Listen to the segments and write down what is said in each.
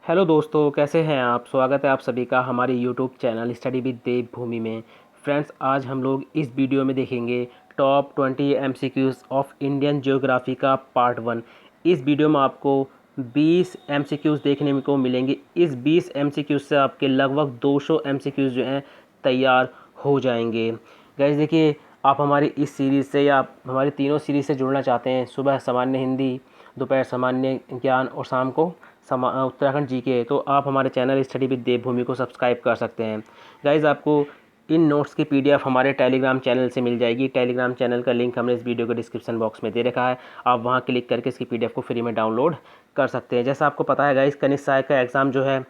Hello दोस्तों, कैसे हैं आप। स्वागत है आप सभी का हमारे यूट्यूब चैनल स्टडी विद देवभूमि में। फ्रेंड्स, आज हम लोग इस वीडियो में देखेंगे top 20 MCQs of Indian geography का पार्ट 1। इस वीडियो में आपको 20 एमसीक्यूज़ देखने को मिलेंगे। इस 20 एमसीक्यूज़ से आपके लगभग 200 एमसीक्यूज़ जो हैं तैयार हो जाएंगे। गाइस देखिए, आप हमारी इस सीरीज़ से या आप हमारी तीनों सीरीज़ से जुड़ना चाहते हैं, सुबह सामान्य हिंदी, दोपहर सामान्य ज्ञान और शाम को उत्तराखंड जीके, तो आप हमारे चैनल स्टडी विद देवभूमि को सब्सक्राइब कर सकते हैं। गाइज़, आपको इन नोट्स की पीडीएफ हमारे टेलीग्राम चैनल से मिल जाएगी। टेलीग्राम चैनल का लिंक हमने इस वीडियो के डिस्क्रिप्शन बॉक्स में दे रखा है। आप वहां क्लिक करके इसकी पीडीएफ को फ्री में डाउनलोड कर सकते हैं। जैसा आपको पता है गाइज़, कनिष्ठ सहायक का एग्ज़ाम जो है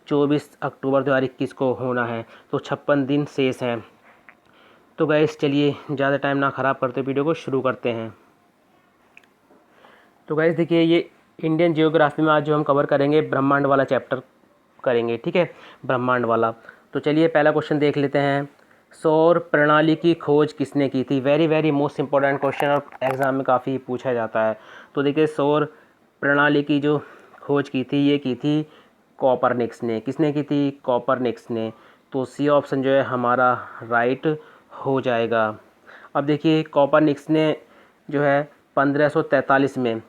24 अक्टूबर 2021 को होना है, तो 56 दिन शेष हैं। तो गाइज़ चलिए, ज़्यादा टाइम ना ख़राब करते वीडियो को शुरू करते हैं। तो गाइस देखिए, ये इंडियन जियोग्राफी में आज जो हम कवर करेंगे ब्रह्मांड वाला चैप्टर करेंगे, ठीक है, ब्रह्मांड वाला। तो चलिए पहला क्वेश्चन देख लेते हैं। सौर प्रणाली की खोज किसने की थी। Very very most important question, और एग्ज़ाम में काफ़ी पूछा जाता है। तो देखिए, सौर प्रणाली की जो खोज की थी, ये की थी कॉपरनिक्स ने। किसने की थी? कॉपरनिक्स ने। तो सी ऑप्शन जो है हमारा राइट हो जाएगा। अब देखिए, कॉपरनिक्स ने जो है 1543 में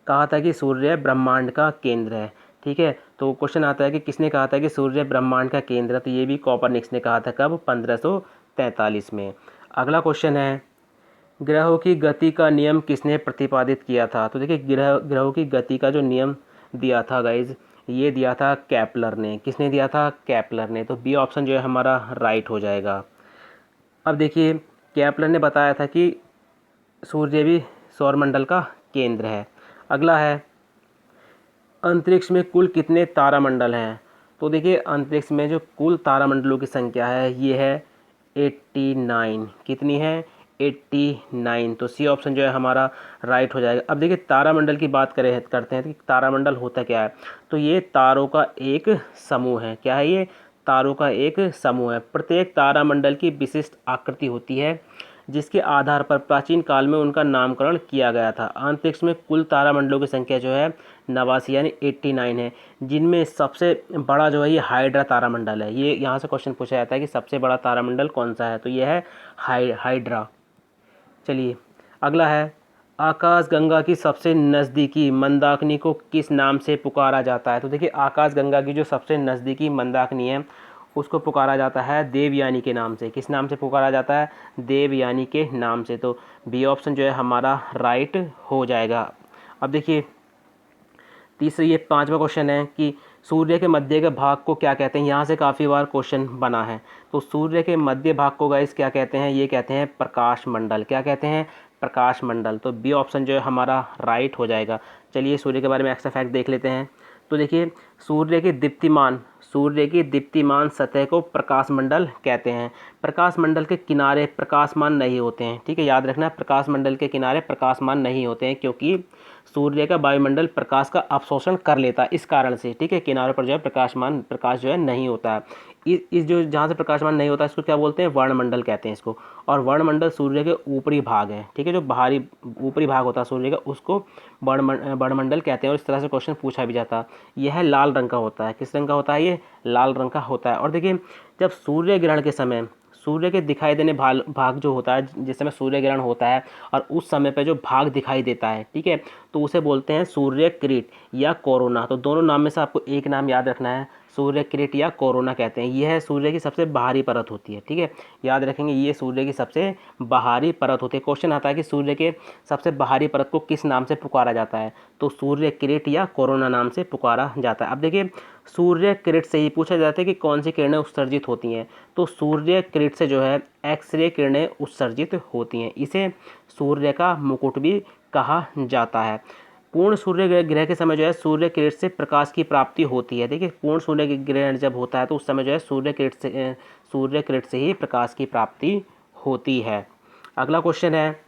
कहा था कि सूर्य ब्रह्मांड का केंद्र है, ठीक है। तो क्वेश्चन आता है कि किसने कहा था कि सूर्य ब्रह्मांड का केंद्र है, तो ये भी कॉपरनिक्स ने कहा था। कब? 1543 में। अगला क्वेश्चन है, ग्रहों की गति का नियम किसने प्रतिपादित किया था। तो देखिए, ग्रहों की गति का जो नियम दिया था गाइज, ये दिया था कैपलर ने। किसने दिया था? कैपलर ने। तो बी ऑप्शन जो है हमारा राइट हो जाएगा। अब देखिए, कैपलर ने बताया था कि सूर्य भी सौरमंडल का केंद्र है। अगला है, अंतरिक्ष में कुल कितने तारामंडल हैं। तो देखिए, अंतरिक्ष में जो कुल तारामंडलों की संख्या है, ये है 89। कितनी है? 89। तो सी ऑप्शन जो है हमारा राइट हो जाएगा। अब देखिए, तारामंडल की बात करते हैं कि तारामंडल होता क्या है। तो ये तारों का एक समूह है। क्या है ये? तारों का एक समूह है। प्रत्येक तारामंडल की विशिष्ट आकृति होती है, जिसके आधार पर प्राचीन काल में उनका नामकरण किया गया था। अंतरिक्ष में कुल तारामंडलों की संख्या जो है 89 यानी 89 है, जिनमें सबसे बड़ा जो है ये हाइड्रा तारामंडल है। ये यहाँ से क्वेश्चन पूछा जाता है कि सबसे बड़ा तारामंडल कौन सा है, तो ये है हाइड्रा। चलिए अगला है, आकाशगंगा की सबसे नज़दीकी मंदाकिनी को किस नाम से पुकारा जाता है। तो देखिए, आकाशगंगा की जो सबसे नज़दीकी मंदाकिनी है, उसको पुकारा जाता है देवयानी के नाम से। किस नाम से पुकारा जाता है? देवयानी के नाम से। तो बी ऑप्शन जो है हमारा राइट हो जाएगा। अब देखिए, तीसरी ये पांचवा क्वेश्चन है कि सूर्य के मध्य के भाग को क्या कहते हैं। यहाँ से काफ़ी बार क्वेश्चन बना है। तो सूर्य के मध्य भाग को गाइस क्या कहते हैं? ये कहते हैं प्रकाश मंडल। क्या कहते हैं? प्रकाश मंडल। तो बी ऑप्शन जो है हमारा राइट हो जाएगा। चलिए सूर्य के बारे में एक्स्ट्रा फैक्ट देख लेते हैं। तो देखिए, सूर्य की दीप्तिमान सतह को प्रकाश मंडल कहते हैं। प्रकाश मंडल के किनारे प्रकाशमान नहीं होते हैं, ठीक है, याद रखना, प्रकाश मंडल के किनारे प्रकाशमान नहीं होते हैं, क्योंकि सूर्य का वायुमंडल प्रकाश का अवशोषण कर लेता है, इस कारण से, ठीक है। किनारों पर जो है प्रकाश जो है नहीं होता है। इस जो जहाँ से प्रकाशमान नहीं होता है, इसको क्या बोलते हैं? वर्णमंडल कहते हैं इसको। और वर्णमंडल सूर्य के ऊपरी भाग है, ठीक है, जो बाहरी ऊपरी भाग होता है सूर्य का, उसको वर्णमंडल कहते हैं। और इस तरह से क्वेश्चन पूछा भी जाता है। यह लाल रंग का होता है। किस रंग का होता है? ये लाल रंग का होता है। और देखिए, जब सूर्य ग्रहण के समय सूर्य के दिखाई देने भाग जो होता है, जिस समय सूर्य ग्रहण होता है और उस समय पे जो भाग दिखाई देता है, ठीक है, तो उसे बोलते हैं सूर्य किरीट या कोरोना। तो दोनों नाम में से आपको एक नाम याद रखना है, सूर्य किरीट या कोरोना कहते हैं। यह सूर्य की सबसे बाहरी परत होती है, ठीक है, याद रखेंगे, ये सूर्य की सबसे बाहरी परत होती है। क्वेश्चन आता है कि सूर्य के सबसे बाहरी परत को किस नाम से पुकारा जाता है। तो सूर्य किरीट या कोरोना नाम से पुकारा जाता है। अब देखिए, सूर्य किरीट से ही पूछा जाता है कि कौन सी किरणें उत्सर्जित होती हैं। तो सूर्य किरीट से जो है एक्सरे किरणें उत्सर्जित होती हैं। इसे सूर्य का मुकुट भी कहा जाता है। पूर्ण सूर्य ग्रह के समय जो है सूर्य किरण से प्रकाश की प्राप्ति होती है। देखिए, पूर्ण सूर्य ग्रहण जब होता है तो उस समय जो है सूर्य किरण से ही प्रकाश की प्राप्ति होती है। अगला क्वेश्चन है,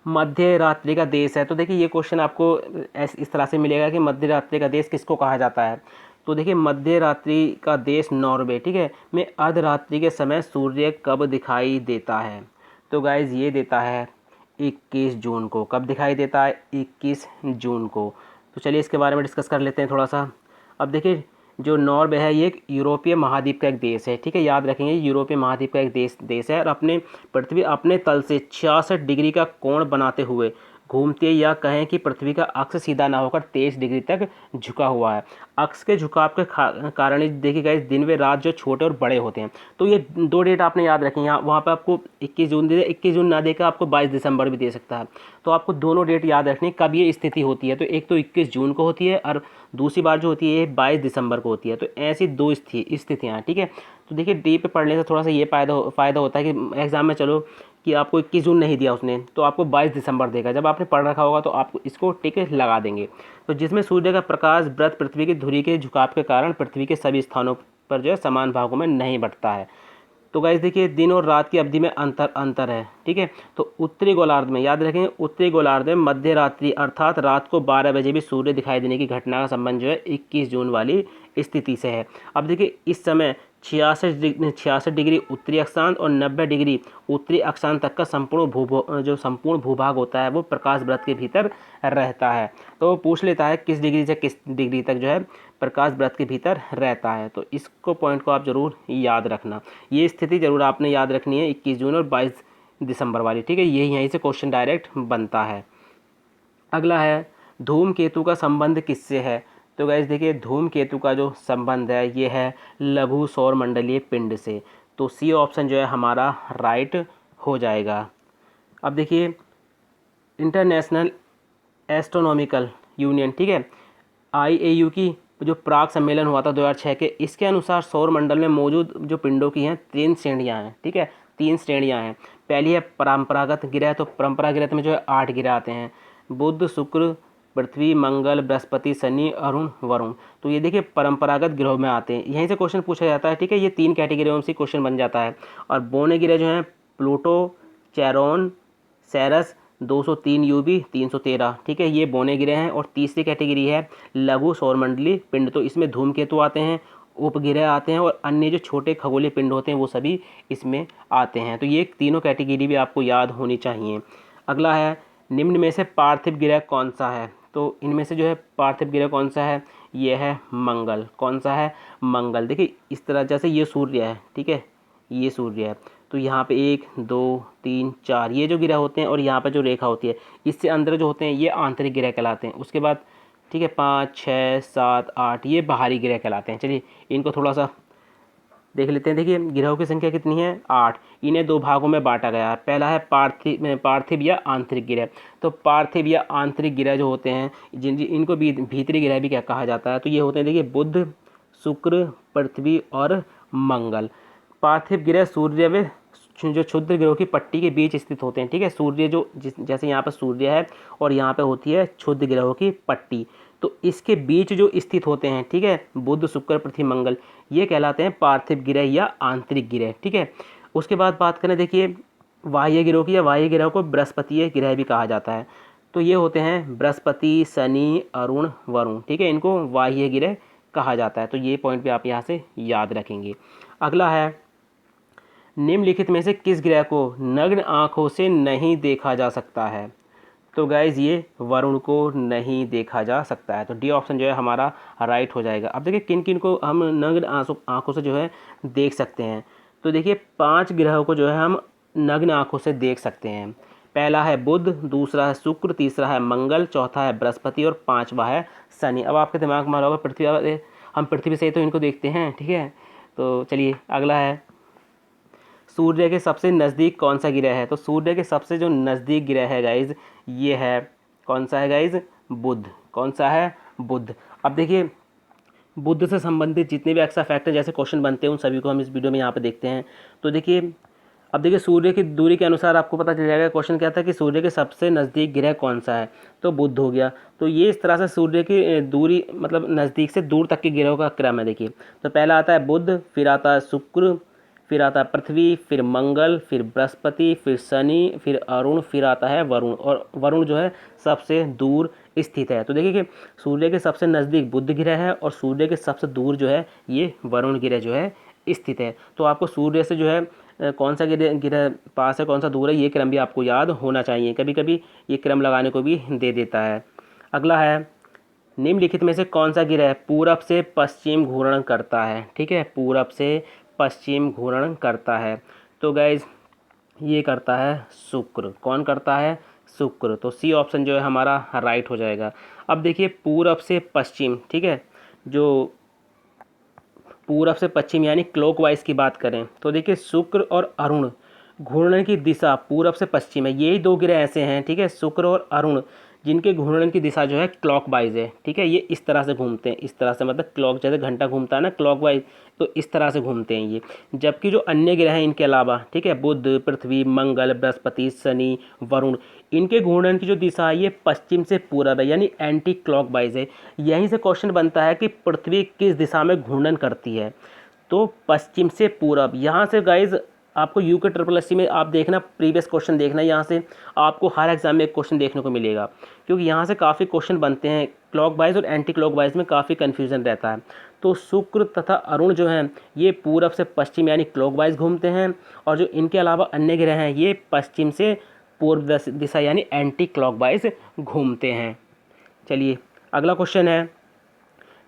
मध्य रात्रि का देश है। तो देखिए, ये क्वेश्चन आपको इस तरह से मिलेगा कि मध्य रात्रि का देश किसको कहा जाता है। तो देखिए, मध्य रात्रि का देश नॉर्वे, ठीक है, में अर्धरात्रि के समय सूर्य कब दिखाई देता है। तो गाइज, ये देता है 21 जून को। कब दिखाई देता है? 21 जून को। तो चलिए इसके बारे में डिस्कस कर लेते हैं थोड़ा सा। अब देखिए जो नॉर्वे है ये एक यूरोपीय महाद्वीप का एक देश है, ठीक है, याद रखेंगे यूरोपीय महाद्वीप का एक देश है और अपने पृथ्वी अपने तल से 66 डिग्री का कोण बनाते हुए घूमती है, या कहें कि पृथ्वी का अक्ष सीधा ना होकर 23 डिग्री तक झुका हुआ है। अक्ष के झुकाव के कारण देखिए गाइस दिन व रात जो छोटे और बड़े होते हैं। तो ये 2 डेट आपने याद रखें, यहाँ वहाँ पे आपको 21 जून दे, 21 जून ना देकर आपको 22 दिसंबर भी दे सकता है। तो आपको दोनों डेट याद रखनी कब ये स्थिति होती है। तो एक तो 21 जून को होती है और दूसरी बार जो होती है 22 दिसंबर को होती है। तो ऐसी 2 स्थितियाँ हैं, ठीक है। तो देखिए डी पे पढ़ने से थोड़ा सा ये फ़ायदा होता है कि एग्ज़ाम में चलो कि आपको 21 जून नहीं दिया उसने तो आपको 22 दिसंबर देगा, जब आपने पढ़ रखा होगा तो आप इसको टिक लगा देंगे। तो जिसमें सूर्य का प्रकाश वृत्त पृथ्वी की धुरी के झुकाव के कारण पृथ्वी के सभी स्थानों पर जो है समान भागों में नहीं बंटता है। तो गाइस देखिए दिन और रात की अवधि में अंतर है, ठीक है। तो उत्तरी गोलार्ध में याद रखें, उत्तरी गोलार्ध में मध्य रात्रि अर्थात रात को 12 बजे भी सूर्य दिखाई देने की घटना का संबंध जो है 21 जून वाली स्थिति से है। अब देखिए इस समय 66 डिग्री उत्तरी अक्षांश और 90 डिग्री उत्तरी अक्षांश तक का संपूर्ण भूभाग होता है वो प्रकाश वृत्त के भीतर रहता है। तो वो पूछ लेता है किस डिग्री से किस डिग्री तक जो है प्रकाश वृत्त के भीतर रहता है। तो इसको पॉइंट को आप जरूर याद रखना, ये स्थिति जरूर आपने याद रखनी है 21 जून और 22 दिसंबर वाली, ठीक है। यहीं से क्वेश्चन डायरेक्ट बनता है। अगला है धूमकेतु का संबंध किससे है। तो गाइस देखिए धूमकेतु का जो संबंध है ये है लघु सौर मंडलीय पिंड से। तो सी ऑप्शन जो है हमारा राइट हो जाएगा। अब देखिए इंटरनेशनल एस्ट्रोनॉमिकल यूनियन, ठीक है, IAU की जो प्राग सम्मेलन हुआ था 2006 के, इसके अनुसार सौर मंडल में मौजूद जो पिंडों की हैं 3 श्रेणियां हैं, ठीक है, 3 श्रेणियां हैं। पहली है परंपरागत ग्रह। तो परंपरागत में जो है 8 ग्रह आते हैं, बुध शुक्र पृथ्वी मंगल बृहस्पति शनि अरुण वरुण। तो ये देखिए परंपरागत ग्रहों में आते हैं, यहीं से क्वेश्चन पूछा जाता है, ठीक है। ये 3 कैटेगरियों से क्वेश्चन बन जाता है। और बौने ग्रह जो हैं प्लूटो चैरोन सेरस 203 UV 313, ठीक है, ये बौने ग्रह हैं। और तीसरी कैटेगरी है लघु सौरमंडलीय पिंड। तो इसमें धूमकेतु आते हैं, उपग्रह आते हैं और अन्य जो छोटे खगोलीय पिंड होते हैं वो सभी इसमें आते हैं। तो ये तीनों कैटेगरी भी आपको याद होनी चाहिए। अगला है निम्न में से पार्थिव ग्रह कौन सा है। तो इनमें से जो है पार्थिव ग्रह कौन सा है, ये है मंगल। कौन सा है, मंगल। देखिए इस तरह जैसे ये सूर्य है, ठीक है, ये सूर्य है, तो यहाँ पे 1 2 3 4 ये जो ग्रह होते हैं और यहाँ पे जो रेखा होती है इससे अंदर जो होते हैं ये आंतरिक ग्रह कहलाते हैं। उसके बाद ठीक है 5 6 7 8 ये बाहरी ग्रह कहलाते हैं। चलिए इनको थोड़ा सा देख लेते हैं। देखिए ग्रहों की संख्या कितनी है, 8। इन्हें 2 भागों में बांटा गया है। पहला है पार्थिव या आंतरिक ग्रह। तो पार्थिव या आंतरिक ग्रह जो होते हैं इनको भीतरी ग्रह भी क्या कहा जाता है। तो ये होते हैं देखिए बुध शुक्र पृथ्वी और मंगल। पार्थिव ग्रह सूर्य में जो क्षुद्र ग्रहों की पट्टी के बीच स्थित होते हैं, ठीक है। सूर्य जैसे यहाँ पर सूर्य है और यहाँ पे होती है क्षुद्र ग्रहों की पट्टी, तो इसके बीच जो स्थित होते हैं, ठीक है, बुध शुक्र पृथ्वी मंगल, ये कहलाते हैं पार्थिव ग्रह या आंतरिक ग्रह, ठीक है। उसके बाद बात करें देखिए बाह्य ग्रहों की, या बाह्य ग्रह को बृहस्पतीय ग्रह भी कहा जाता है। तो ये होते हैं बृहस्पति शनि अरुण वरुण, ठीक है, इनको बाह्य ग्रह कहा जाता है। तो ये पॉइंट भी आप यहाँ से याद रखेंगे। अगला है निम्नलिखित में से किस ग्रह को नग्न आँखों से नहीं देखा जा सकता है। तो गाइज ये वरुण को नहीं देखा जा सकता है। तो डी ऑप्शन जो है हमारा राइट हो जाएगा। अब देखिए किन किन को हम नग्न आँखों से जो है देख सकते हैं। तो देखिए 5 ग्रहों को जो है हम नग्न आँखों से देख सकते हैं। पहला है बुध, दूसरा है शुक्र, तीसरा है मंगल, चौथा है बृहस्पति और 5वां है शनि। अब आपके दिमाग में आ रहा होगा पृथ्वी, हम पृथ्वी से ही तो इनको देखते हैं, ठीक है। तो चलिए अगला है सूर्य के सबसे नज़दीक कौन सा ग्रह है। तो सूर्य के सबसे जो नज़दीक ग्रह है गाइज ये है, कौन सा है गाइज, बुध। कौन सा है, बुध। अब देखिए बुध से संबंधित जितने भी एक्स्ट्रा फैक्टर जैसे क्वेश्चन बनते हैं उन सभी को हम इस वीडियो में यहाँ पे देखते हैं। तो देखिए अब देखिए सूर्य की दूरी के अनुसार आपको पता चल जाएगा। क्वेश्चन क्या था कि सूर्य के सबसे नज़दीक ग्रह कौन सा है, तो बुध हो गया। तो ये इस तरह से सूर्य की दूरी मतलब नज़दीक से दूर तक के ग्रहों का क्रम है। देखिए तो पहला आता है बुध, फिर आता है शुक्र, फिर आता है पृथ्वी, फिर मंगल, फिर बृहस्पति, फिर शनि, फिर अरुण, फिर आता है वरुण। और वरुण जो है सबसे दूर स्थित है। तो देखिए कि सूर्य के सबसे नज़दीक बुध ग्रह है और सूर्य के सबसे दूर जो है ये वरुण ग्रह जो है स्थित है। तो आपको सूर्य से जो है कौन सा ग्रह पास है कौन सा दूर है ये क्रम भी आपको याद होना चाहिए। कभी कभी ये क्रम लगाने को भी दे देता है। अगला है निम्नलिखित में से कौन सा ग्रह पूरब से पश्चिम घूर्णन करता है? ठीक है, पूरब से पश्चिम घूर्णन करता है। तो गाइज ये करता है शुक्र। कौन करता है? शुक्र। तो सी ऑप्शन जो है हमारा राइट हो जाएगा। अब देखिए पूरब से पश्चिम, ठीक है, जो पूरब से पश्चिम यानी क्लॉकवाइज की बात करें तो देखिए शुक्र और अरुण घूर्णन की दिशा पूरब से पश्चिम है। यही दो ग्रह ऐसे हैं, ठीक है, शुक्र और अरुण, जिनके घूर्णन की दिशा जो है क्लॉकवाइज है। ठीक है, ये इस तरह से घूमते हैं, इस तरह से, मतलब क्लॉक जैसे घंटा घूमता है ना क्लॉकवाइज, तो इस तरह से घूमते हैं ये। जबकि जो अन्य ग्रह हैं इनके अलावा, ठीक है, बुध, पृथ्वी, मंगल, बृहस्पति, शनि, वरुण, इनके घूर्णन की जो दिशा है ये पश्चिम से पूरब है, यानी एंटी क्लॉकवाइज है। यहीं से क्वेश्चन बनता है कि पृथ्वी किस दिशा में घूर्णन करती है? तो पश्चिम से पूरब। यहाँ से गाइज आपको यूके ट्रिपल एससी में आप देखना, प्रीवियस क्वेश्चन देखना, यहाँ से आपको हर एग्जाम में एक क्वेश्चन देखने को मिलेगा, क्योंकि यहाँ से काफ़ी क्वेश्चन बनते हैं। क्लॉकवाइज और एंटी क्लॉकवाइज में काफ़ी कन्फ्यूजन रहता है। तो शुक्र तथा अरुण जो हैं ये पूरब से पश्चिम यानी क्लॉकवाइज घूमते हैं, और जो इनके अलावा अन्य ग्रह हैं ये पश्चिम से पूर्व दिशा यानी एंटी क्लॉकवाइज घूमते हैं। चलिए अगला क्वेश्चन है,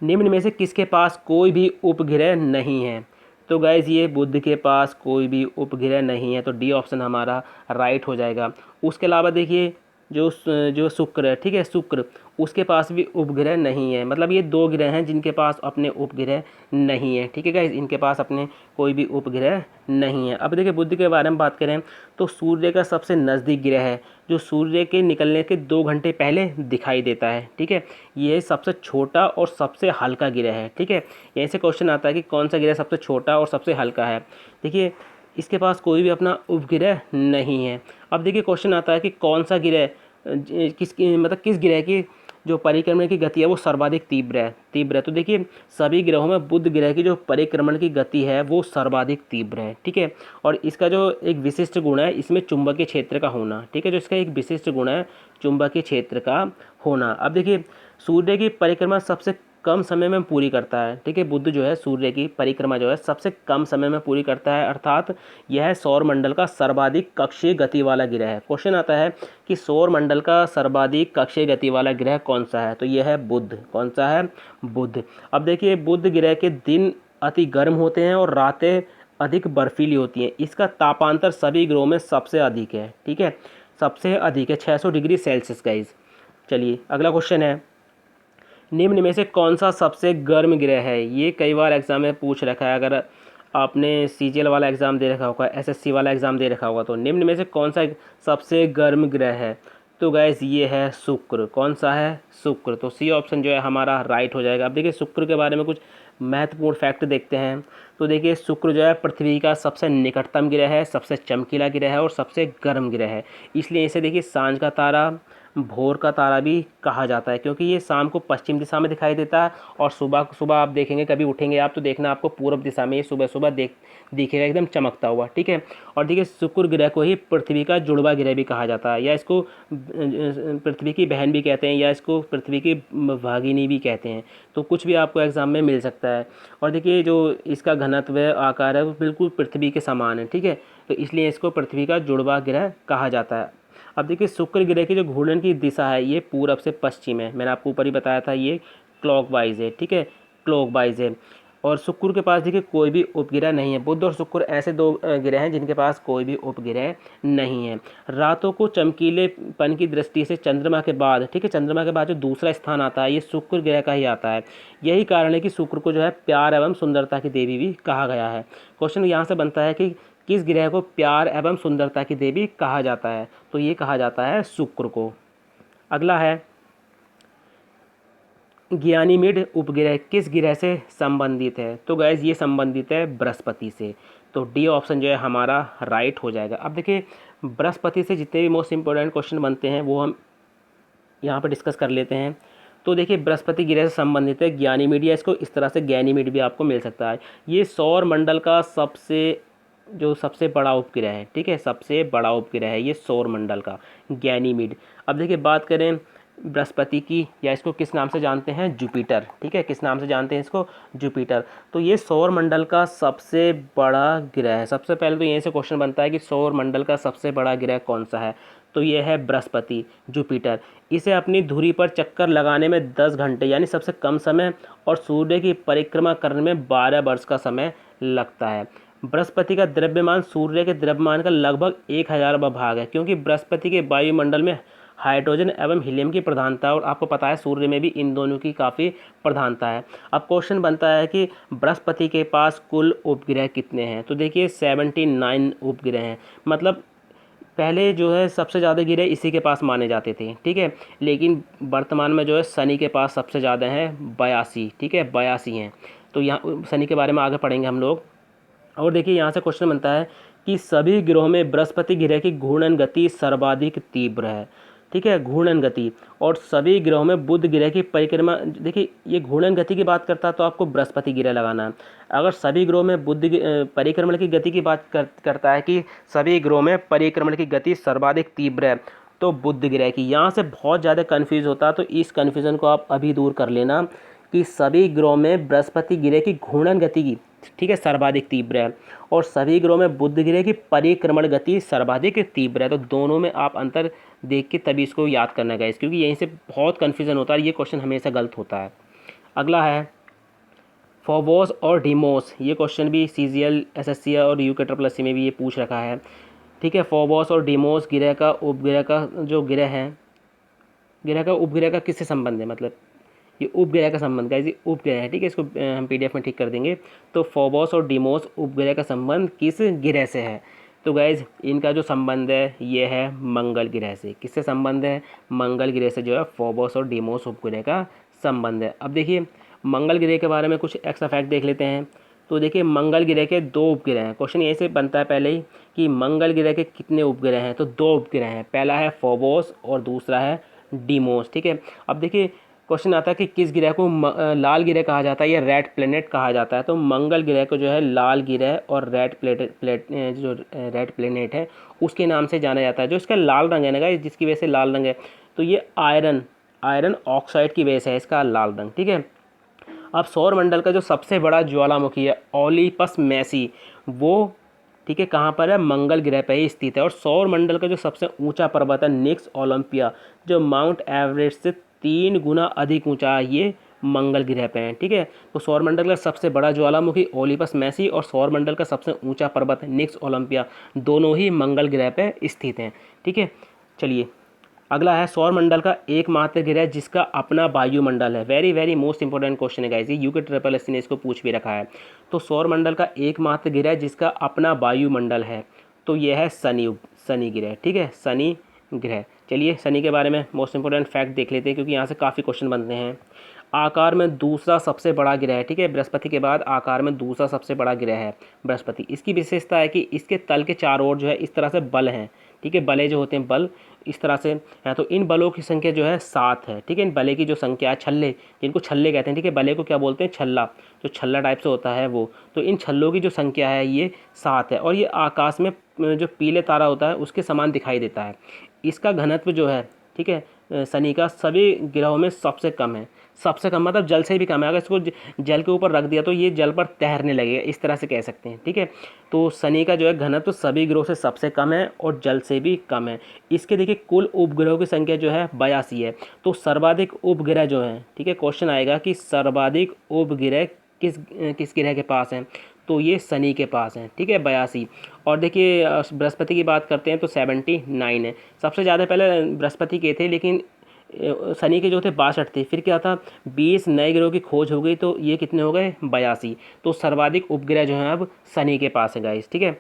निम्न में से किसके पास कोई भी उपग्रह नहीं है? तो गाइज ये बुध के पास कोई भी उपग्रह नहीं है, तो डी ऑप्शन हमारा राइट हो जाएगा। उसके अलावा देखिए जो जो शुक्र है, ठीक है, शुक्र, उसके पास भी उपग्रह नहीं है। मतलब ये दो ग्रह हैं जिनके पास अपने उपग्रह नहीं है। ठीक है गाइज, इनके पास अपने कोई भी उपग्रह नहीं है। अब देखिए बुध के बारे में बात करें तो सूर्य का सबसे नज़दीक ग्रह है, जो सूर्य के निकलने के 2 घंटे पहले दिखाई देता है। ठीक है, ये सबसे छोटा और सबसे हल्का ग्रह है। ठीक है, यहीं से क्वेश्चन आता है कि कौन सा ग्रह सबसे छोटा और सबसे हल्का है। देखिए इसके पास कोई भी अपना उपग्रह नहीं है। अब देखिए क्वेश्चन आता है कि कौन सा ग्रह किस ग्रह की जो परिक्रमण की गति है वो सर्वाधिक तीव्र है। तो देखिए सभी ग्रहों में बुध ग्रह की जो परिक्रमण की गति है वो सर्वाधिक तीव्र है। ठीक है, और इसका जो एक विशिष्ट गुण है इसमें चुंबकीय क्षेत्र का होना। ठीक है, जो इसका एक विशिष्ट गुण है चुंबकीय क्षेत्र का होना। अब देखिए सूर्य की परिक्रमा सबसे कम समय में पूरी करता है। ठीक है, बुध जो है सूर्य की परिक्रमा जो है सबसे कम समय में पूरी करता है, अर्थात यह सौर मंडल का सर्वाधिक कक्षीय गति वाला ग्रह है। क्वेश्चन आता है कि सौर मंडल का सर्वाधिक कक्षीय गति वाला ग्रह कौन सा है? तो यह है बुध। कौन सा है? बुध। अब देखिए बुध ग्रह के दिन अति गर्म होते हैं और रातें अधिक बर्फीली होती हैं। इसका तापांतर सभी ग्रहों में सबसे अधिक है। ठीक है, सबसे अधिक है 600 डिग्री सेल्सियस गाइज। चलिए अगला क्वेश्चन है, निम्न में से कौन सा सबसे गर्म ग्रह है? ये कई बार एग्जाम में पूछ रखा है। अगर आपने सीजीएल वाला एग्ज़ाम दे रखा होगा, एसएससी वाला एग्ज़ाम दे रखा होगा, तो निम्न में से कौन सा सबसे गर्म ग्रह है? तो गैस ये है शुक्र। कौन सा है? शुक्र। तो सी ऑप्शन जो है हमारा राइट हो जाएगा। अब देखिए शुक्र के बारे में कुछ महत्वपूर्ण फैक्ट देखते हैं। तो देखिए शुक्र जो है पृथ्वी का सबसे निकटतम ग्रह है, सबसे चमकीला ग्रह है और सबसे गर्म ग्रह है। इसलिए इसे देखिए सांझ का तारा, भोर का तारा भी कहा जाता है, क्योंकि ये शाम को पश्चिम दिशा में दिखाई देता है और सुबह सुबह आप देखेंगे, कभी उठेंगे आप तो देखना आपको पूर्व दिशा में ये सुबह सुबह दिखेगा एकदम चमकता हुआ। ठीक है, और देखिए शुक्र ग्रह को ही पृथ्वी का जुड़वा ग्रह भी कहा जाता है, या इसको पृथ्वी की बहन भी कहते हैं, या इसको पृथ्वी की भागिनी भी कहते हैं। तो कुछ भी आपको एग्जाम में मिल सकता है। और देखिए जो इसका घनत्व आकार है वो बिल्कुल पृथ्वी के समान है। ठीक है, तो इसलिए इसको पृथ्वी का जुड़वा ग्रह कहा जाता है। अब देखिए शुक्र ग्रह की जो घूर्णन की दिशा है ये पूरब से पश्चिम है। मैंने आपको ऊपर ही बताया था ये क्लॉकवाइज है। ठीक है, क्लॉकवाइज है। और शुक्र के पास देखिए कोई भी उपग्रह नहीं है। बुध और शुक्र ऐसे दो ग्रह हैं जिनके पास कोई भी उपग्रह नहीं है। रातों को चमकीलेपन की दृष्टि से चंद्रमा के बाद, ठीक है, चंद्रमा के बाद जो दूसरा स्थान आता है ये शुक्र ग्रह का ही आता है। यही कारण है कि शुक्र को जो है प्यार एवं सुंदरता की देवी भी कहा गया है। क्वेश्चन यहाँ से बनता है कि किस ग्रह को प्यार एवं सुंदरता की देवी कहा जाता है? तो ये कहा जाता है शुक्र को। अगला है, ज्ञानीमिड उपग्रह किस ग्रह से संबंधित है? तो गैस ये संबंधित है बृहस्पति से। तो डी ऑप्शन जो है हमारा राइट हो जाएगा। अब देखिए बृहस्पति से जितने भी मोस्ट इंपॉर्टेंट क्वेश्चन बनते हैं वो हम यहाँ पर डिस्कस कर लेते हैं। तो देखिए बृहस्पति ग्रह से संबंधित है ज्ञानीमिड, या इसको इस तरह से ज्ञानीमिड भी आपको मिल सकता है। ये सौर मंडल का सबसे बड़ा उपग्रह है। ठीक है, सबसे बड़ा उपग्रह है ये सौर मंडल का गैनीमीड। अब देखिए बात करें बृहस्पति की, या इसको किस नाम से जानते हैं? जुपिटर। ठीक है, किस नाम से जानते हैं इसको? जुपिटर। तो ये सौर मंडल का सबसे बड़ा ग्रह है। सबसे पहले तो यहीं से क्वेश्चन बनता है कि सौर मंडल का सबसे बड़ा ग्रह कौन सा है? तो ये है बृहस्पति, जुपिटर। इसे अपनी धुरी पर चक्कर लगाने में 10 घंटे यानी सबसे कम समय और सूर्य की परिक्रमा करने में 12 वर्ष का समय लगता है। बृहस्पति का द्रव्यमान सूर्य के द्रव्यमान का लगभग 1000वां भाग है, क्योंकि बृहस्पति के वायुमंडल में हाइड्रोजन एवं हीलियम की प्रधानता है और आपको पता है सूर्य में भी इन दोनों की काफ़ी प्रधानता है। अब क्वेश्चन बनता है कि बृहस्पति के पास कुल उपग्रह कितने हैं। तो देखिए 79 उपग्रह हैं, मतलब पहले जो है सबसे ज़्यादा ग्रह इसी के पास माने जाते थे, ठीक है, लेकिन वर्तमान में जो है शनि के पास सबसे ज़्यादा हैं 82, ठीक है, 82 हैं। तो यहाँ शनि के बारे में आगे पढ़ेंगे हम लोग। और देखिए यहाँ से क्वेश्चन बनता है कि सभी ग्रहों में बृहस्पति ग्रह की घूर्णन गति सर्वाधिक तीव्र है, ठीक है, घूर्णन गति। और सभी ग्रहों में बुध ग्रह की परिक्रमा, देखिए ये घूर्णन गति की बात करता है तो आपको बृहस्पति ग्रह लगाना है। अगर सभी ग्रहों में बुध परिक्रमण की गति की बात करता है कि सभी ग्रहों में परिक्रमण की गति सर्वाधिक तीव्र है, तो बुध ग्रह की। यहाँ से बहुत ज़्यादा कन्फ्यूज़ होता है, तो इस कन्फ्यूज़न को आप अभी दूर कर लेना कि सभी ग्रहों में बृहस्पति ग्रह की घूर्णन गति की, ठीक है, सर्वाधिक तीव्र है, और सभी ग्रहों में बुध ग्रह की परिक्रमण गति सर्वाधिक तीव्र है। तो दोनों में आप अंतर देख के तभी इसको याद करना गाइस, क्योंकि यहीं से बहुत कन्फ्यूज़न होता है, ये क्वेश्चन हमेशा गलत होता है। अगला है फोबोस और डीमोस। ये क्वेश्चन भी सीजीएल, एसएससी और यूके SSC में भी ये पूछ रखा है, ठीक है। फोबोस और डीमोस ग्रह का उपग्रह का जो ग्रह है, ग्रह का उपग्रह का किससे संबंध है, मतलब ये उपग्रह का संबंध गाइस, ये उपग्रह है, ठीक है, इसको हम पीडीएफ में ठीक कर देंगे। तो फोबोस और डीमोस उपग्रह का संबंध किस ग्रह से है। तो गाइज इनका जो संबंध है ये है मंगल ग्रह से। किससे संबंध है, मंगल ग्रह से जो है फोबोस और डीमोस उपग्रह का संबंध है। अब देखिए मंगल ग्रह के बारे में कुछ एक्स्ट्रा फैक्ट देख लेते हैं। तो देखिए मंगल ग्रह के 2 उपग्रह हैं। क्वेश्चन यहीं से बनता है पहले ही कि मंगल ग्रह के कितने उपग्रह हैं। तो 2 उपग्रह हैं, पहला है फोबोस और दूसरा है डीमोस, ठीक है। अब देखिए क्वेश्चन आता है कि किस ग्रह को लाल ग्रह कहा जाता है या रेड प्लेनेट कहा जाता है। तो मंगल ग्रह को जो है लाल ग्रह और जो रेड प्लेनेट है उसके नाम से जाना जाता है। जो इसका लाल रंग है ना गाइस, जिसकी वजह से लाल रंग है, तो ये आयरन ऑक्साइड की वजह से है इसका लाल रंग, ठीक है। अब सौरमंडल का जो सबसे बड़ा ज्वालामुखी है ओलिपस मैसी, वो ठीक है कहाँ पर है, मंगल ग्रह पर ही स्थित है। और सौरमंडल का जो सबसे ऊंचा पर्वत है निक्स ओलंपिया, जो माउंट एवरेस्ट से 3 गुना अधिक ऊंचा है, ये मंगल ग्रह पे है, ठीक है। तो सौरमंडल का सबसे बड़ा ज्वालामुखी ओलिपस मैसी और सौरमंडल का सबसे ऊंचा पर्वत निक्स ओलंपिया, दोनों ही मंगल ग्रह पे स्थित हैं, ठीक है। चलिए अगला है सौरमंडल का एकमात्र ग्रह जिसका अपना वायुमंडल है। Very very most important question है गाइस, ये यूके SSC ने इसको पूछ भी रखा है। तो सौरमंडल का एकमात्र ग्रह जिसका अपना वायुमंडल है, तो यह है शनि ग्रह, ठीक है, शनि ग्रह। चलिए शनि के बारे में मोस्ट इंपॉर्टेंट फैक्ट देख लेते हैं, क्योंकि यहाँ से काफ़ी क्वेश्चन बनते हैं। आकार में दूसरा सबसे बड़ा ग्रह है, ठीक है, बृहस्पति के बाद आकार में दूसरा सबसे बड़ा ग्रह है बृहस्पति। इसकी विशेषता है कि इसके तल के चारों ओर जो है इस तरह से बल हैं, ठीक है, बले जो होते हैं बल इस तरह से हैं। तो इन बलों की संख्या जो है 7 है, ठीक है। इन बले की जो संख्या है, छल्ले जिनको छल्ले कहते हैं, ठीक है, बले को क्या बोलते हैं, छल्ला, जो छल्ला टाइप से होता है वो। तो इन छल्लों की जो संख्या है ये 7 है, और ये आकाश में जो पीले तारा होता है उसके समान दिखाई देता है। इसका घनत्व जो है, ठीक है, शनि का सभी ग्रहों में सबसे कम है। सबसे कम मतलब जल से भी कम है। अगर इसको जल के ऊपर रख दिया तो ये जल पर तैरने लगेगा, इस तरह से कह सकते हैं, ठीक है। तो शनि का जो है घनत्व सभी ग्रहों से सबसे कम है और जल से भी कम है। इसके देखिए कुल उपग्रहों की संख्या जो है 82 है। तो सर्वाधिक उपग्रह जो हैं, ठीक है, क्वेश्चन आएगा कि सर्वाधिक उपग्रह किस ग्रह के पास हैं। तो ये शनि के पास हैं, ठीक है, 82। और देखिए बृहस्पति की बात करते हैं तो 79 है। सबसे ज़्यादा पहले बृहस्पति के थे, लेकिन शनि के जो थे 62 थे। फिर क्या था, 20 नए ग्रहों की खोज हो गई, तो ये कितने हो गए, 82। तो सर्वाधिक उपग्रह जो हैं अब शनि के पास है गाइस, ठीक है।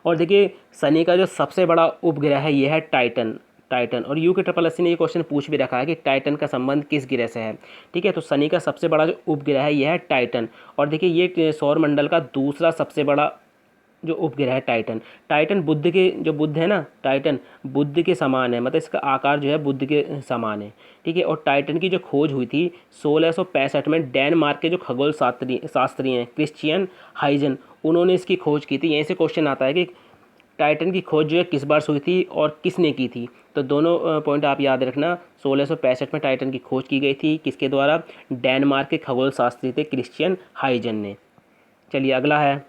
और देखिए शनि का जो सबसे बड़ा उपग्रह है ये है टाइटन। और यूके SSC ने ये क्वेश्चन पूछ भी रखा है कि टाइटन का संबंध किस ग्रह से है, ठीक है। तो शनि का सबसे बड़ा जो उपग्रह है यह है टाइटन। और देखिए ये सौरमंडल का दूसरा सबसे बड़ा जो उपग्रह है टाइटन बुध के, जो बुध है ना, टाइटन बुध के समान है, मतलब इसका आकार जो है बुध के समान है, ठीक है। और टाइटन की जो खोज हुई थी 1665 में डेनमार्क के जो खगोल शास्त्री हैं क्रिश्चियन हाइजन, उन्होंने इसकी खोज की थी। यहीं से क्वेश्चन आता है कि टाइटन की खोज जो है किस बार हुई थी और किसने की थी। तो दोनों पॉइंट आप याद रखना। 1665 में टाइटन की खोज की गई थी, किसके द्वारा, डेनमार्क के खगोल शास्त्री थे क्रिश्चियन हाइजन ने। चलिए अगला है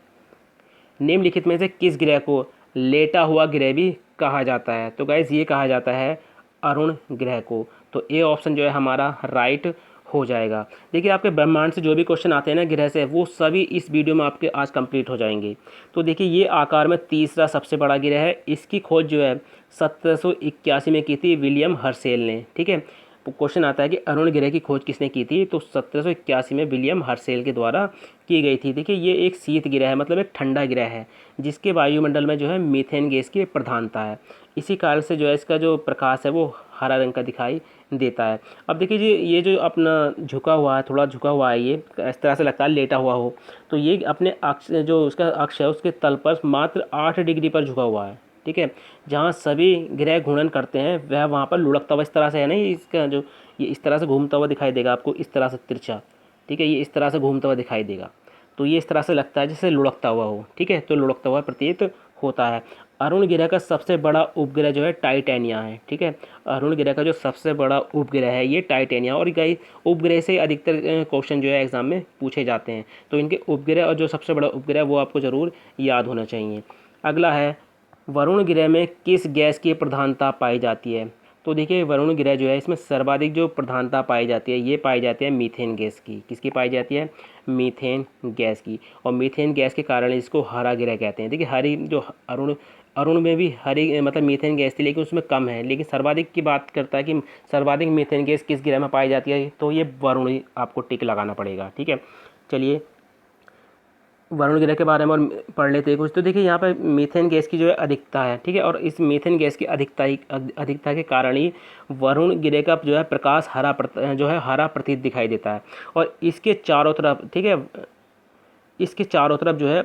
निम्नलिखित में से किस ग्रह को लेटा हुआ ग्रह भी कहा जाता है? तो गाइज़ ये कहा जाता है अरुण ग्रह को। तो ए ऑप्शन जो है हमारा राइट हो जाएगा। देखिए आपके ब्रह्मांड से जो भी क्वेश्चन आते हैं ना ग्रह से, वो सभी इस वीडियो में आपके आज कंप्लीट हो जाएंगे। तो देखिए ये आकार में तीसरा सबसे बड़ा ग्रह है। इसकी खोज जो है 1781 में की थी विलियम हर्शेल ने। ठीक है, तो क्वेश्चन आता है कि अरुण ग्रह की खोज किसने की थी? तो 1781 में विलियम हर्शेल के द्वारा की गई थी। देखिए ये एक शीत ग्रह है, मतलब एक ठंडा ग्रह है जिसके वायुमंडल में जो है मीथेन गैस की प्रधानता है। इसी कारण से जो है इसका जो प्रकाश है वो हरा रंग का दिखाई देता है। अब देखिए जी ये जो अपना झुका हुआ है, थोड़ा झुका हुआ है, ये इस तरह से लगता है लेटा हुआ हो, तो ये अपने अक्ष जो उसका अक्ष है उसके तल पर मात्र 8 डिग्री पर झुका हुआ है। ठीक है, जहाँ सभी ग्रह घूर्णन करते हैं वह वहाँ पर लुढ़कता हुआ इस तरह से है ना, ये इसका जो ये इस तरह से घूमता हुआ दिखाई देगा आपको, इस तरह से तिरछा। ठीक है, ये इस तरह से घूमता हुआ दिखाई देगा, तो ये इस तरह से लगता है जैसे लुढ़कता हुआ हो। ठीक है, तो लुढ़कता हुआ प्रतीत होता है। अरुण ग्रह का सबसे बड़ा उपग्रह जो है टाइटेनिया है। ठीक है, अरुण ग्रह का जो सबसे बड़ा उपग्रह है ये टाइटेनिया। और कई उपग्रह से अधिकतर क्वेश्चन जो है एग्जाम में पूछे जाते हैं, तो इनके उपग्रह और जो सबसे बड़ा उपग्रह वो आपको ज़रूर याद होना चाहिए। अगला है वरुण ग्रह में किस गैस की प्रधानता पाई जाती है? तो देखिए वरुण ग्रह जो है इसमें सर्वाधिक जो प्रधानता पाई जाती है ये पाई जाती है मीथेन गैस की। किसकी पाई जाती है? मीथेन गैस की। और मीथेन गैस के कारण इसको हरा ग्रह कहते हैं। देखिए हरी जो अरुण अरुण में भी हरी मतलब मीथेन गैस थी, लेकिन उसमें कम है, लेकिन सर्वाधिक की बात करता है कि सर्वाधिक मीथेन गैस किस ग्रह में पाई जाती है, तो ये वरुण ही आपको टिक लगाना पड़ेगा। ठीक है, चलिए वरुण ग्रह के बारे में और पढ़ लेते हैं कुछ। तो देखिए यहाँ पर मीथेन गैस की जो है अधिकता है। ठीक है, और इस मीथेन गैस की अधिकता के कारण ही वरुण ग्रह का जो है प्रकाश हरा प्रतीत दिखाई देता है। और इसके चारों तरफ, ठीक है, इसके चारों तरफ जो है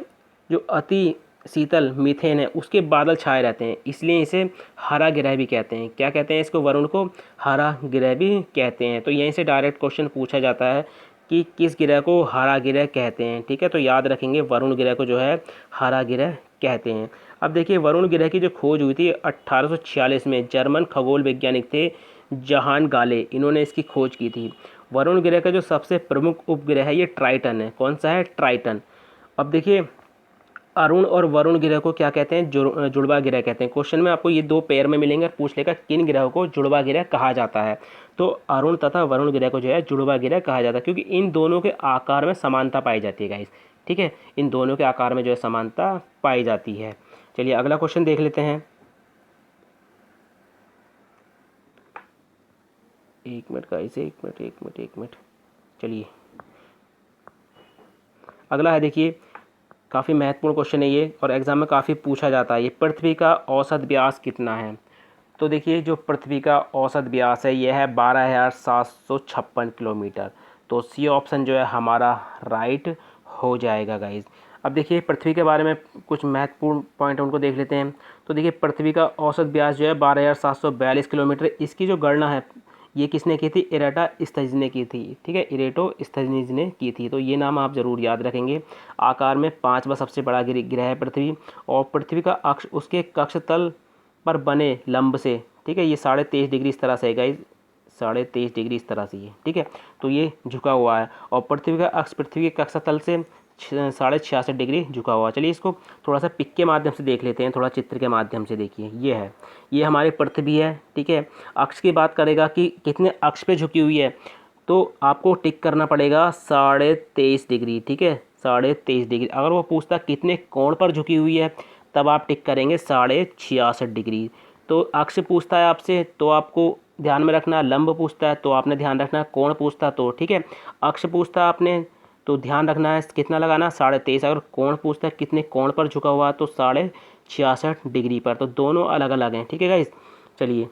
जो अति शीतल मीथेन है उसके बादल छाए रहते हैं, इसलिए इसे हरा ग्रह भी कहते हैं। क्या कहते हैं इसको? वरुण को हरा ग्रह भी कहते हैं। तो यहीं से डायरेक्ट क्वेश्चन पूछा जाता है कि किस ग्रह को हरा ग्रह कहते हैं। ठीक है, तो याद रखेंगे वरुण ग्रह को जो है हरा ग्रह कहते हैं। अब देखिए वरुण ग्रह की जो खोज हुई थी 1846 में, जर्मन खगोल वैज्ञानिक थे जहान गाले, इन्होंने इसकी खोज की थी। वरुण ग्रह का जो सबसे प्रमुख उपग्रह है ये ट्राइटन है। कौन सा है? ट्राइटन। अब देखिए अरुण और वरुण ग्रह को क्या कहते हैं? जुड़वा ग्रह कहते हैं। क्वेश्चन में आपको ये दो पेयर में मिलेंगे, पूछ लेगा किन ग्रहों को जुड़वा ग्रह कहा जाता है। तो अरुण तथा वरुण ग्रह को जो है जुड़वा ग्रह कहा जाता है, क्योंकि इन दोनों के आकार में समानता पाई जाती है गाइस। ठीक है, इन दोनों के आकार में जो है समानता पाई जाती है। चलिए अगला क्वेश्चन देख लेते हैं। एक मिनट गाइस, एक मिनट। चलिए अगला है, देखिए काफ़ी महत्वपूर्ण क्वेश्चन है ये और एग्जाम में काफ़ी पूछा जाता है। ये पृथ्वी का औसत व्यास कितना है? तो देखिए जो पृथ्वी का औसत व्यास है यह है 12,756 किलोमीटर। तो सी ऑप्शन जो है हमारा राइट हो जाएगा गाइज। अब देखिए पृथ्वी के बारे में कुछ महत्वपूर्ण पॉइंट उनको देख लेते हैं। तो देखिए पृथ्वी का औसत व्यास जो है 12,742 किलोमीटर। इसकी जो गणना है ये किसने की थी? इरेटास्थनीज ने की थी। ठीक है, इरेटोस्थनीज ने की थी। तो ये नाम आप ज़रूर याद रखेंगे। आकार में 5वां सबसे बड़ा ग्रह है पृथ्वी, और पृथ्वी का अक्ष उसके कक्ष तल पर बने लंब से, ठीक है, ये 23.5 डिग्री इस तरह से है गाइज, 23.5 डिग्री इस तरह से ये, ठीक है, तो ये झुका हुआ है। और पृथ्वी का अक्ष पृथ्वी के कक्ष तल से 66.5 डिग्री झुका हुआ। चलिए इसको थोड़ा सा पिक के माध्यम से देख लेते हैं, थोड़ा चित्र के माध्यम से। देखिए ये है, ये हमारी पृथ्वी है। ठीक है, अक्ष की बात करेगा कि कितने अक्ष पे झुकी हुई है, तो आपको टिक करना पड़ेगा 23.5 डिग्री। ठीक है, 23.5 डिग्री। अगर वो पूछता कितने कोण पर झुकी हुई है, तब आप टिक करेंगे 66.5 डिग्री। तो अक्ष पूछता है आपसे तो आपको ध्यान में रखना, लंब पूछता है तो आपने ध्यान रखना, कोण पूछता तो, ठीक है, अक्ष पूछता है आपने तो ध्यान रखना है कितना लगाना, 23.5। अगर कोण पूछता है कितने कोण पर झुका हुआ तो 66.5 डिग्री पर। तो दोनों अलग अलग हैं। ठीक है गाइस, चलिए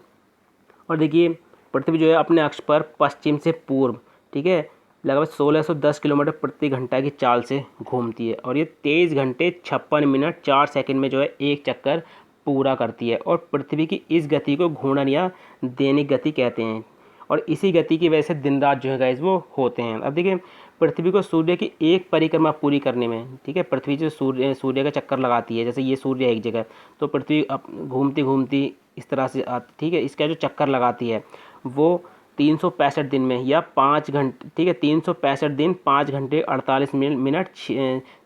और देखिए पृथ्वी जो है अपने अक्ष पर पश्चिम से पूर्व, ठीक है, लगभग 1610 किलोमीटर प्रति घंटा की चाल से घूमती है, और ये 23 घंटे 56 मिनट 4 सेकंड में जो है एक चक्कर पूरा करती है। और पृथ्वी की इस गति को घूर्णन या दैनिक गति कहते हैं, और इसी गति की वजह से दिन रात जो है गाइस वो होते हैं। अब देखिए पृथ्वी को सूर्य की एक परिक्रमा पूरी करने में, ठीक है, पृथ्वी जो सूर्य का चक्कर लगाती है, जैसे ये सूर्य एक जगह, तो पृथ्वी घूमती घूमती इस तरह से आती, ठीक है, इसका जो चक्कर लगाती है वो 365 दिन में या 5 घंटे, ठीक है, 365 दिन 5 घंटे 48 मिनट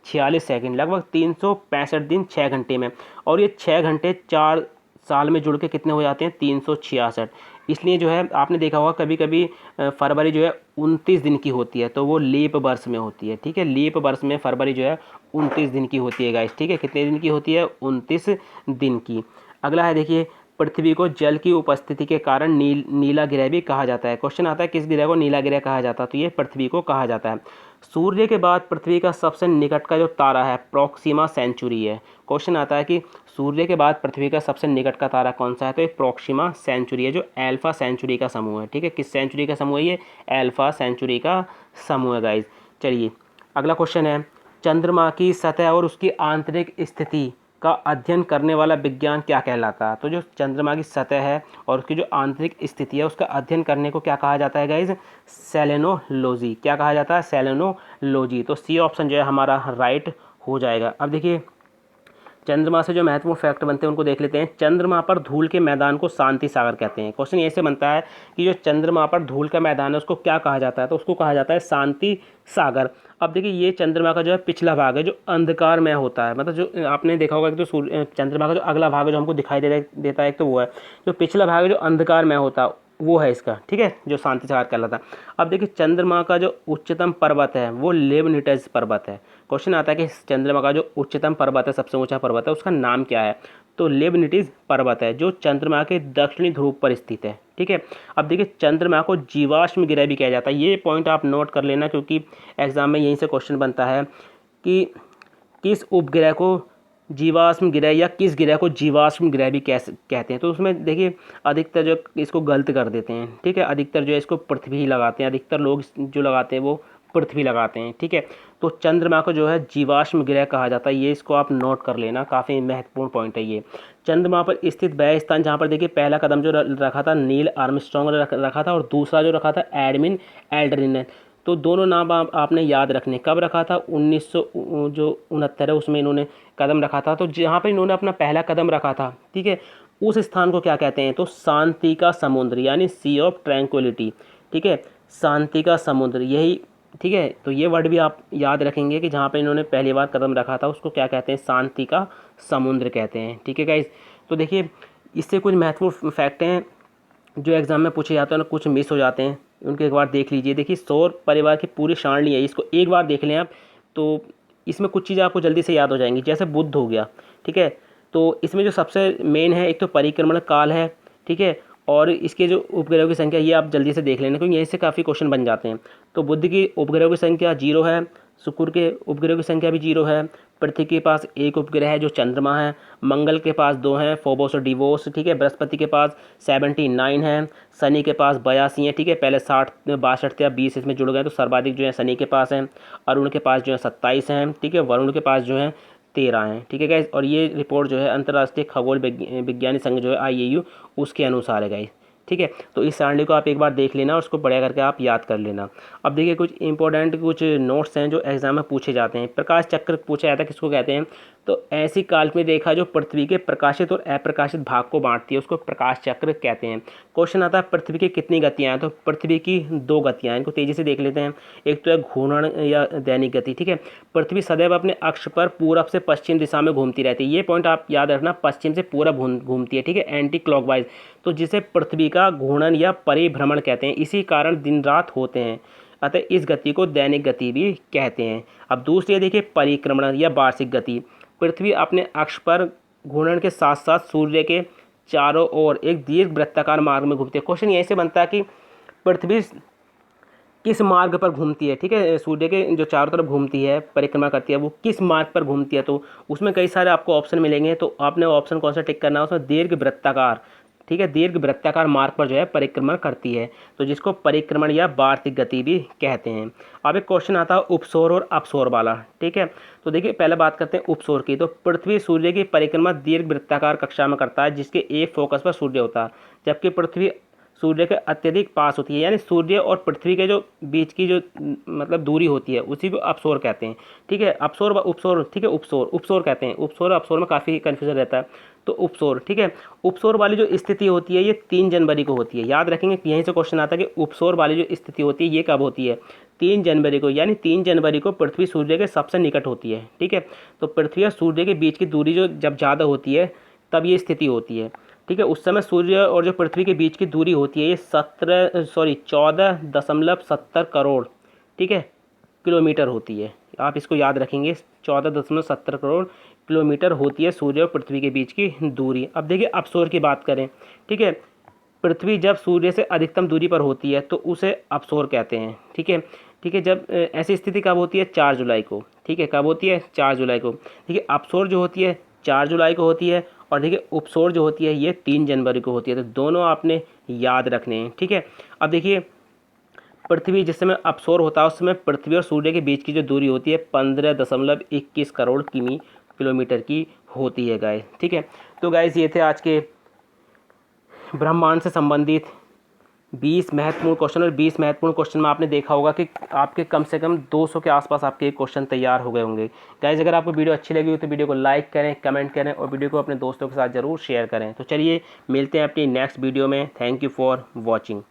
46 सेकंड, लगभग 365 दिन 6 घंटे में। और ये 6 घंटे 4 साल में जुड़ के कितने हो जाते हैं 366। इसलिए जो है आपने देखा होगा कभी कभी फरवरी जो है 29 दिन की होती है, तो वो लीप वर्ष में होती है। ठीक है, लीप वर्ष में फरवरी जो है 29 दिन की होती है गाइस। ठीक है, कितने दिन की होती है 29 दिन की। अगला है देखिए, पृथ्वी को जल की उपस्थिति के कारण नीला ग्रह भी कहा जाता है। क्वेश्चन आता है किस ग्रह को नीला ग्रह कहा जाता है, तो ये पृथ्वी को कहा जाता है। सूर्य के बाद पृथ्वी का सबसे निकट का जो तारा है प्रोक्सिमा सेंचुरी है। क्वेश्चन आता है कि सूर्य के बाद पृथ्वी का सबसे निकट का तारा कौन सा है, तो ये प्रोक्सिमा सेंचुरी है जो अल्फा सेंचुरी का समूह है। ठीक है, किस सेंचुरी का समूह है ये, अल्फा सेंचुरी का समूह है गाइज। चलिए अगला क्वेश्चन है, चंद्रमा की सतह और उसकी आंतरिक स्थिति का अध्ययन करने वाला विज्ञान क्या कहलाता है। तो जो चंद्रमा की सतह है और उसकी जो आंतरिक स्थिति है उसका अध्ययन करने को क्या कहा जाता है गाइज, सेलेनोलॉजी। क्या कहा जाता है, सेलेनोलॉजी। तो सी ऑप्शन जो है हमारा राइट हो जाएगा। अब देखिए चंद्रमा से जो महत्वपूर्ण फैक्ट बनते हैं उनको देख लेते हैं। चंद्रमा पर धूल के मैदान को शांति सागर कहते हैं। क्वेश्चन ऐसे बनता है कि जो चंद्रमा पर धूल का मैदान है उसको क्या कहा जाता है, तो उसको कहा जाता है शांति सागर। अब देखिए ये चंद्रमा का जो है पिछला भाग है जो अंधकारमय होता है, मतलब जो आपने देखा होगा कि तो चंद्रमा का जो अगला भाग है जो हमको दिखाई देता है एक तो वो है, जो पिछला भाग है जो अंधकारमय होता है वो है इसका। ठीक है, जो शांति सागर कहलाता है। अब देखिए चंद्रमा का जो उच्चतम पर्वत है वो लेबनिटज पर्वत है। क्वेश्चन आता है कि चंद्रमा का जो उच्चतम पर्वत है, सबसे ऊंचा पर्वत है, उसका नाम क्या है, तो लेबनिटज पर्वत है जो चंद्रमा के दक्षिणी ध्रुव पर स्थित है। ठीक है, अब देखिए चंद्रमा को जीवाश्म ग्रह भी कहा जाता है। ये पॉइंट आप नोट कर लेना क्योंकि एग्जाम में यहीं से क्वेश्चन बनता है कि किस उपग्रह को जीवाश्म ग्रह या किस ग्रह को जीवाश्म ग्रह भी कहते हैं। तो उसमें देखिए अधिकतर जो इसको गलत कर देते हैं। ठीक है, अधिकतर जो है इसको पृथ्वी ही लगाते हैं, अधिकतर लोग जो लगाते हैं वो पृथ्वी लगाते हैं। ठीक है, तो चंद्रमा को जो है जीवाश्म ग्रह कहा जाता है, ये इसको आप नोट कर लेना, काफ़ी महत्वपूर्ण पॉइंट है ये। चंद्रमा पर स्थित वह स्थान जहाँ पर देखिए पहला कदम जो रखा था नील आर्मस्ट्रॉन्ग ने रखा था और दूसरा जो रखा था एडमिन एल्ड्रिन ने। तो दोनों नाम आपने याद रखने। कब रखा था, 1969 है उसमें इन्होंने कदम रखा था। तो जहाँ पर इन्होंने अपना पहला कदम रखा था, ठीक है, उस स्थान को क्या कहते हैं, तो शांति का समुद्र यानी सी ऑफ ट्रैंक्विलिटी। ठीक है, शांति का समुद्र यही। ठीक है, तो ये वर्ड भी आप याद रखेंगे कि जहाँ पे इन्होंने पहली बार कदम रखा था उसको क्या कहते हैं, शांति का समुद्र कहते हैं। ठीक है गाइस, तो देखिए इससे कुछ महत्वपूर्ण फैक्ट हैं जो एग्जाम में पूछे जाते हैं और कुछ मिस हो जाते हैं, उनके एक बार देख लीजिए। देखिए सौर परिवार की पूरी सारणी है, इसको एक बार देख लें आप तो इसमें कुछ चीज़ें आपको जल्दी से याद हो जाएंगी। जैसे बुध हो गया, ठीक है, तो इसमें जो सबसे मेन है एक तो परिक्रमण काल है। ठीक है, और इसके जो उपग्रहों की संख्या ये आप जल्दी से देख लेना क्योंकि यहीं से काफ़ी क्वेश्चन बन जाते हैं। तो बुध की उपग्रहों की संख्या 0 है, शुक्र के उपग्रहों की संख्या भी 0 है, पृथ्वी के पास एक उपग्रह है जो चंद्रमा है, मंगल के पास 2 हैं फोबोस और डिवोस। ठीक है, बृहस्पति के पास 79 है, शनि के पास 82 है। ठीक है, पहले 62 थे, अब 20 इसमें जुड़ गए तो सर्वाधिक जो है शनि के पास हैं। अरुण के पास जो है 27 हैं। ठीक है, वरुण के पास जो है 13 हैं। ठीक है गाइस, और ये रिपोर्ट जो है अंतर्राष्ट्रीय खगोल विज्ञानी संघ जो है IAU उसके अनुसार है गाइस। ठीक है, तो इस सारणी को आप एक बार देख लेना और उसको बढ़िया करके आप याद कर लेना। अब देखिए कुछ इंपॉर्टेंट कुछ नोट्स हैं जो एग्जाम में पूछे जाते हैं। प्रकाश चक्र पूछा जाता है, किसको कहते हैं, तो ऐसी काल्पनिक रेखा जो पृथ्वी के प्रकाशित और अप्रकाशित भाग को बांटती है उसको प्रकाश चक्र कहते हैं। क्वेश्चन आता है पृथ्वी की कितनी गतियाँ हैं, तो पृथ्वी की 2 गतियाँ हैं, इनको तेज़ी से देख लेते हैं। एक तो है घूर्णन या दैनिक गति। ठीक है, पृथ्वी सदैव अपने अक्ष पर पूरब से पश्चिम दिशा में घूमती रहती है, ये पॉइंट आप याद रखना, पश्चिम से पूरब घूमती है। ठीक है, एंटी क्लॉकवाइज, तो जिसे पृथ्वी का घूर्णन या परिभ्रमण कहते हैं, इसी कारण दिन रात होते हैं, अतः इस गति को दैनिक गति भी कहते हैं। अब दूसरी देखिए परिक्रमण या वार्षिक गति, पृथ्वी अपने अक्ष पर घूर्णन के साथ साथ सूर्य के चारों ओर एक दीर्घ वृत्ताकार मार्ग में घूमती है। क्वेश्चन यहीं से बनता है कि पृथ्वी किस मार्ग पर घूमती है। ठीक है, सूर्य के जो चारों तरफ घूमती है, परिक्रमा करती है, वो किस मार्ग पर घूमती है, तो उसमें कई सारे आपको ऑप्शन मिलेंगे, तो आपने ऑप्शन कौन सा टिक करना है, उसमें दीर्घ वृत्ताकार। ठीक है, दीर्घ वृत्ताकार मार्ग पर जो है परिक्रमण करती है, तो जिसको परिक्रमण या वार्षिक गति भी कहते हैं। अब एक क्वेश्चन आता है उपसौर और अपसौर वाला। ठीक है, तो देखिए पहले बात करते हैं उपसौर की। तो पृथ्वी सूर्य की परिक्रमा दीर्घ वृत्ताकार कक्षा में करता है जिसके एक फोकस पर सूर्य होता है, जबकि पृथ्वी सूर्य के अत्यधिक पास होती है, यानी सूर्य और पृथ्वी के जो बीच की जो मतलब दूरी होती है उसी को अपसौर कहते हैं। ठीक है, अपसौर व उपसौर, ठीक है, उपसौर कहते हैं। उपसौर अपसौर में काफ़ी कन्फ्यूजन रहता है, तो उपसौर। ठीक है, उपसौर वाली जो स्थिति होती है ये 3 जनवरी को होती है, याद रखेंगे, यहीं से क्वेश्चन आता है कि उपसौर वाली जो स्थिति होती है ये कब होती है, 3 जनवरी को, यानी 3 जनवरी को पृथ्वी सूर्य के सबसे निकट होती है। ठीक है, तो पृथ्वी और सूर्य के बीच की दूरी जो जब ज़्यादा होती है तब ये स्थिति होती है। ठीक है। उस समय सूर्य और जो पृथ्वी के बीच की दूरी होती है ये 14.70 करोड़, ठीक है, किलोमीटर होती है। आप इसको याद रखेंगे, 14.70 करोड़ किलोमीटर होती है सूर्य और पृथ्वी के बीच की दूरी। अब देखिए अपसोर की बात करें, ठीक है, पृथ्वी जब सूर्य से अधिकतम दूरी पर होती है तो उसे अपसोर कहते हैं, ठीक है। ठीक है, जब ऐसी स्थिति कब होती है, 4 जुलाई को, ठीक है, कब होती है, 4 जुलाई को। देखिए अपसोर जो होती है 4 जुलाई को होती है, और देखिए उपसोर जो होती है ये 3 जनवरी को होती है। तो दोनों आपने याद रखने हैं, ठीक है। अब देखिए पृथ्वी जिस समय अपसोर होता है उस समय पृथ्वी और सूर्य के बीच की जो दूरी होती है 15.21 करोड़ किलोमीटर की होती है गाइस, ठीक है। तो गाइस ये थे आज के ब्रह्मांड से संबंधित 20 महत्वपूर्ण क्वेश्चन, और 20 महत्वपूर्ण क्वेश्चन में आपने देखा होगा कि आपके कम से कम 200 के आसपास आपके क्वेश्चन तैयार हो गए होंगे। गाइस अगर आपको वीडियो अच्छी लगी हो तो वीडियो को लाइक करें, कमेंट करें, और वीडियो को अपने दोस्तों के साथ ज़रूर शेयर करें। तो चलिए मिलते हैं अपनी नेक्स्ट वीडियो में। Thank you for watching.